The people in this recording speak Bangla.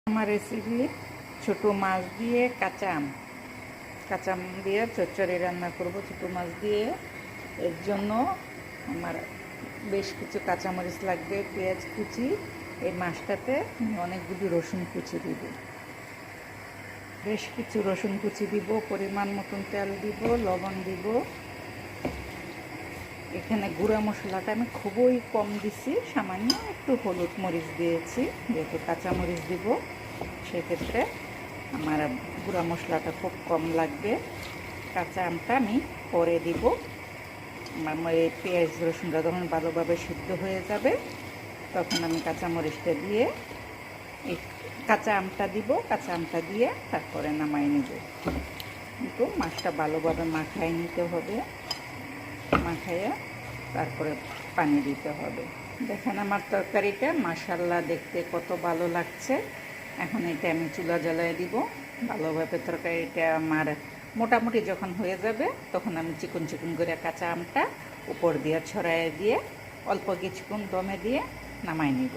আমার রেসিপি ছোট মাছ দিয়ে কাঁচা আম দিয়ে চচ্চড়ি রান্না করব। ছোট মাছ দিয়ে এর জন্য আমার বেশ কিছু কাঁচামরিচ লাগবে, পেঁয়াজ কুচি। এই মাছটাতে আমি অনেকগুলি রসুন কুচি দিব, বেশ কিছু রসুন কুচি দিব, পরিমাণ মতন তেল দিব, লবণ দিব। এখানে গুঁড়া মশলাটা আমি খুবই কম দিছি, সামান্য একটু হলুদ মরিচ দিয়েছি, যেহেতু কাঁচামরিচ দিব সেক্ষেত্রে আমার গুঁড়া মশলাটা খুব কম লাগবে। কাঁচা আমটা আমি পরে দিব। আমার এই পেঁয়াজ রসুনটা যখন ভালোভাবে সিদ্ধ হয়ে যাবে তখন আমি কাঁচামরিচটা দিয়ে এই কাঁচা আমটা দিব। কাঁচা আমটা দিয়ে তারপরে নামাই নেব। কিন্তু মাছটা ভালোভাবে মাখায় নিতে হবে, মাখাইয়া তারপরে পানি দিতে হবে। দেখেন আমার তরকারিটা মাশাআল্লাহ দেখতে কত ভালো লাগছে। এখন এটা আমি চুলা জ্বালায় দিব। ভালোভাবে তরকারিটা আমার মোটামুটি যখন হয়ে যাবে তখন আমি চিকন চিকন করে কাঁচা আমটা উপর দিয়ে ছড়াইয়ে দিয়ে অল্প কিছুক্ষণ দমে দিয়ে নামাই নিব।